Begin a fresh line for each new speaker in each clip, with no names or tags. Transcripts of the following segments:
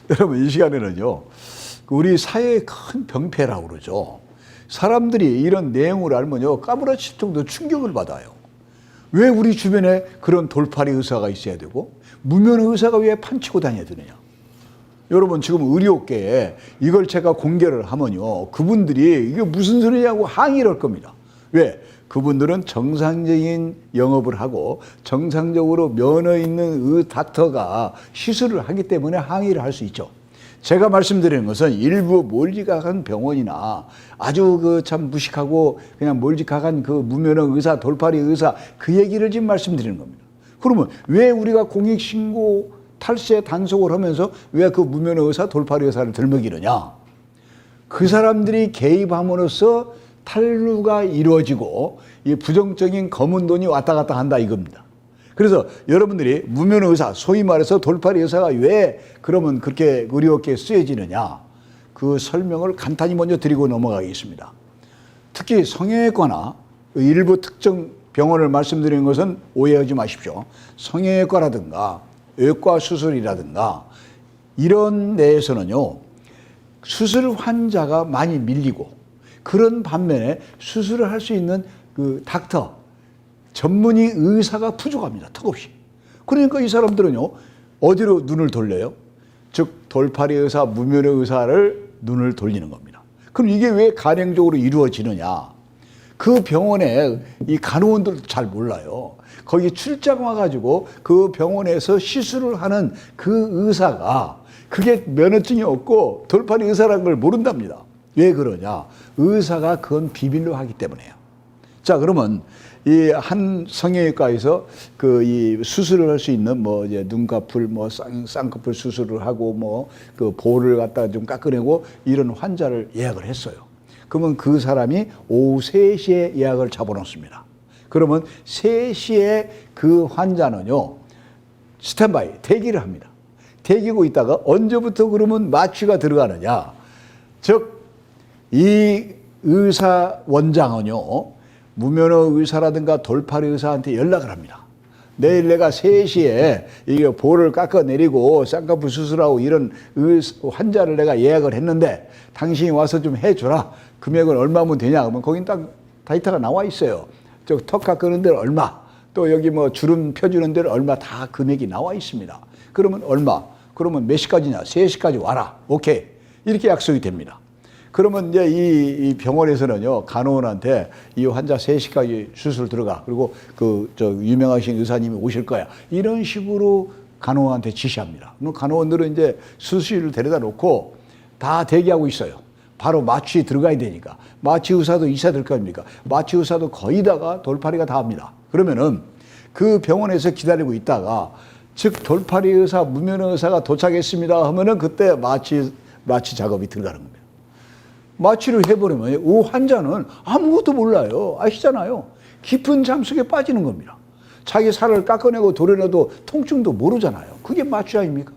여러분 이 시간에는요, 우리 사회의 큰 병폐라고 그러죠. 사람들이 이런 내용을 알면요, 까무러칠 정도 충격을 받아요. 왜 우리 주변에 그런 돌팔이 의사가 있어야 되고 무면허 의사가 왜 판치고 다녀야 되느냐. 여러분 지금 의료계에 이걸 제가 공개를 하면요, 그분들이 이게 무슨 소리냐고 항의를 할 겁니다. 왜? 그분들은 정상적인 영업을 하고 정상적으로 면허 있는 닥터가 시술을 하기 때문에 항의를 할 수 있죠. 제가 말씀드리는 것은 일부 몰지각한 병원이나 아주 그 참 무식하고 그냥 몰지각한 그 무면허 의사, 돌팔이 의사 그 얘기를 지금 말씀드리는 겁니다. 그러면 왜 우리가 공익신고 탈세 단속을 하면서 왜 그 무면허 의사, 돌팔이 의사를 들먹이느냐? 그 사람들이 개입함으로써 탈루가 이루어지고 이 부정적인 검은 돈이 왔다 갔다 한다 이겁니다. 그래서 여러분들이 무면허 의사, 소위 말해서 돌팔이 의사가 왜 그러면 그렇게 의료업계에 쓰여지느냐, 그 설명을 간단히 먼저 드리고 넘어가겠습니다. 특히 성형외과나 일부 특정 병원을 말씀드리는 것은 오해하지 마십시오. 성형외과라든가 외과 수술이라든가 이런 데에서는요, 수술 환자가 많이 밀리고 그런 반면에 수술을 할 수 있는 그 닥터, 전문의 의사가 부족합니다. 턱없이. 그러니까 이 사람들은요, 어디로 눈을 돌려요? 즉 돌팔이 의사, 무면허 의사를 눈을 돌리는 겁니다. 그럼 이게 왜 간행적으로 이루어지느냐? 그 병원에 이 간호원들도 잘 몰라요. 거기 출장 와가지고 그 병원에서 시술을 하는 그 의사가 그게 면허증이 없고 돌팔이 의사라는 걸 모른답니다. 왜 그러냐? 의사가 그건 비밀로 하기 때문에요. 자, 그러면 이 한 성형외과에서 그 이 수술을 할 수 있는 뭐 이제 눈꺼풀 뭐 쌍꺼풀 수술을 하고 뭐 그 볼을 갖다 좀 깎아내고 이런 환자를 예약을 했어요. 그러면 그 사람이 오후 3시에 예약을 잡아놓습니다. 그러면 3시에 그 환자는요, 스탠바이, 대기를 합니다. 대기고 있다가 언제부터 그러면 마취가 들어가느냐. 즉, 이 의사 원장은요, 무면허 의사라든가 돌팔이 의사한테 연락을 합니다. 내일 내가 3시에 이게 볼을 깎아내리고 쌍꺼풀 수술하고 이런 환자를 내가 예약을 했는데 당신이 와서 좀 해줘라. 금액은 얼마면 되냐? 그러면 거긴 딱 데이터가 나와 있어요. 저 턱 깎는 데는 얼마, 또 여기 뭐 주름 펴주는 데는 얼마, 다 금액이 나와 있습니다. 그러면 얼마? 그러면 몇 시까지냐? 3시까지 와라. 오케이. 이렇게 약속이 됩니다. 그러면 이제 이 병원에서는요, 간호원한테 이 환자 3시까지 수술 들어가. 그리고 저 유명하신 의사님이 오실 거야. 이런 식으로 간호원한테 지시합니다. 그럼 간호원들은 이제 수술실을 데려다 놓고 다 대기하고 있어요. 바로 마취에 들어가야 되니까. 마취 의사도 있어야 될 거 아닙니까? 마취 의사도 거의 다가 돌팔이가 다 합니다. 그러면은 그 병원에서 기다리고 있다가 즉 돌팔이 의사, 무면허 의사가 도착했습니다 하면은 그때 마취 작업이 들어가는 겁니다. 마취를 해버리면 이 환자는 아무것도 몰라요. 아시잖아요. 깊은 잠 속에 빠지는 겁니다. 자기 살을 깎아내고 도려내도 통증도 모르잖아요. 그게 마취 아닙니까?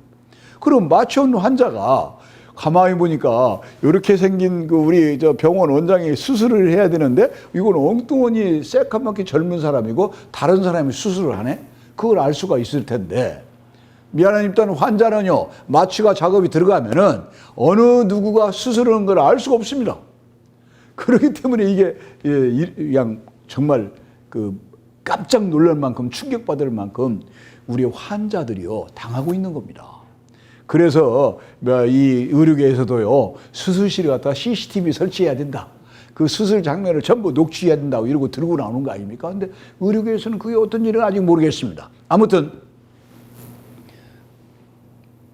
그럼 마취온 환자가 가만히 보니까 이렇게 생긴 그 우리 저 병원 원장이 수술을 해야 되는데 이건 엉뚱하니 새까맣게 젊은 사람이고 다른 사람이 수술을 하네? 그걸 알 수가 있을 텐데, 미안한 일단 환자는요, 마취가 작업이 들어가면은 어느 누구가 수술하는 걸 알 수가 없습니다. 그렇기 때문에 이게 그냥 정말 그 깜짝 놀랄 만큼 충격받을 만큼 우리 환자들이요 당하고 있는 겁니다. 그래서 이 의료계에서도요, 수술실에 갖다 CCTV 설치해야 된다. 그 수술 장면을 전부 녹취해야 된다고 이러고 들고 나오는 거 아닙니까? 근데 의료계에서는 그게 어떤 일은 아직 모르겠습니다. 아무튼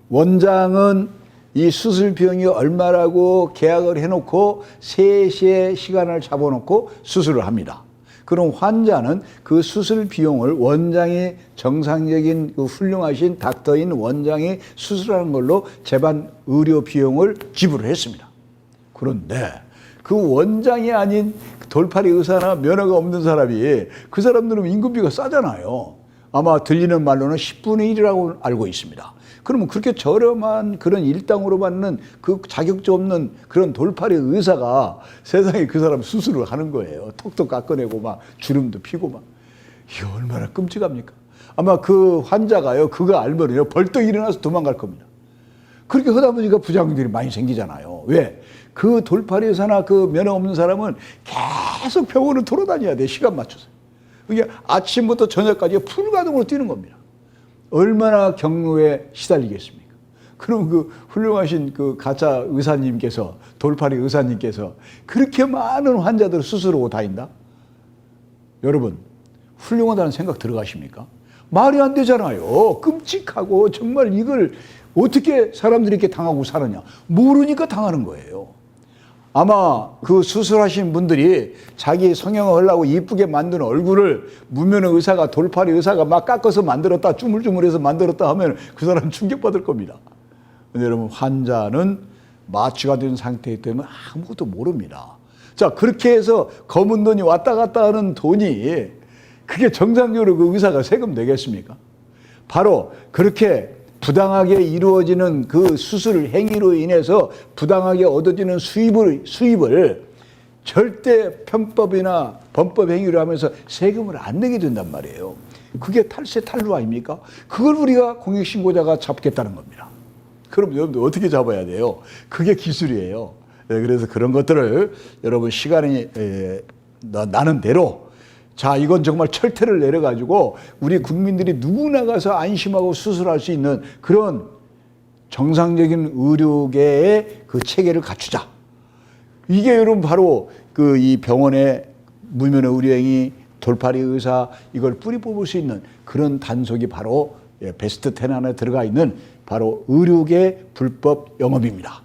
원장은 이 수술 비용이 얼마라고 계약을 해놓고 3시에 시간을 잡아놓고 수술을 합니다. 그럼 환자는 그 수술 비용을 원장이 정상적인 그 훌륭하신 닥터인 원장이 수술하는 걸로 재반 의료 비용을 지불을 했습니다. 그런데 그 원장이 아닌 돌팔이 의사나 면허가 없는 사람이, 그 사람들은 임금비가 싸잖아요. 아마 들리는 말로는 10분의 1이라고 알고 있습니다. 그러면 그렇게 저렴한 그런 일당으로 받는 그 자격증 없는 그런 돌팔이 의사가 세상에 그 사람 수술을 하는 거예요. 턱도 깎아내고 막 주름도 피고 막. 이게 얼마나 끔찍합니까? 아마 그 환자가요, 그거 알면요, 벌떡 일어나서 도망갈 겁니다. 그렇게 하다 보니까 부작용들이 많이 생기잖아요. 왜? 그 돌팔이 의사나 그 면허 없는 사람은 계속 병원을 돌아다녀야 돼. 시간 맞춰서. 이게 아침부터 저녁까지 풀가동으로 뛰는 겁니다. 얼마나 경로에 시달리겠습니까? 그럼 그 훌륭하신 그 가짜 의사님께서, 돌팔이 의사님께서 그렇게 많은 환자들을 수술하고 다닌다? 여러분, 훌륭하다는 생각 들어가십니까? 말이 안 되잖아요. 끔찍하고 정말 이걸 어떻게 사람들이 이렇게 당하고 사느냐. 모르니까 당하는 거예요. 아마 그 수술하신 분들이 자기 성형을 하려고 이쁘게 만든 얼굴을 무면허 의사가, 돌팔이 의사가 막 깎아서 만들었다, 주물주물해서 만들었다 하면 그 사람 충격받을 겁니다. 근데 여러분, 환자는 마취가 된 상태이기 때문에 아무것도 모릅니다. 자, 그렇게 해서 검은 돈이 왔다 갔다 하는 돈이 그게 정상적으로 그 의사가 세금 내겠습니까? 바로 그렇게 부당하게 이루어지는 그 수술 행위로 인해서 부당하게 얻어지는 수입을 절대 편법이나 범법 행위를 하면서 세금을 안 내게 된단 말이에요. 그게 탈세 탈루 아닙니까? 그걸 우리가 공익신고자가 잡겠다는 겁니다. 그럼 여러분들 어떻게 잡아야 돼요? 그게 기술이에요. 그래서 그런 것들을 여러분 시간이 나는 대로, 자, 이건 정말 철퇴를 내려가지고 우리 국민들이 누구나 가서 안심하고 수술할 수 있는 그런 정상적인 의료계의 그 체계를 갖추자. 이게 여러분 바로 그 이 병원의 무면허 의료행위, 돌팔이 의사, 이걸 뿌리 뽑을 수 있는 그런 단속이 바로 베스트 10 안에 들어가 있는 바로 의료계 불법 영업입니다.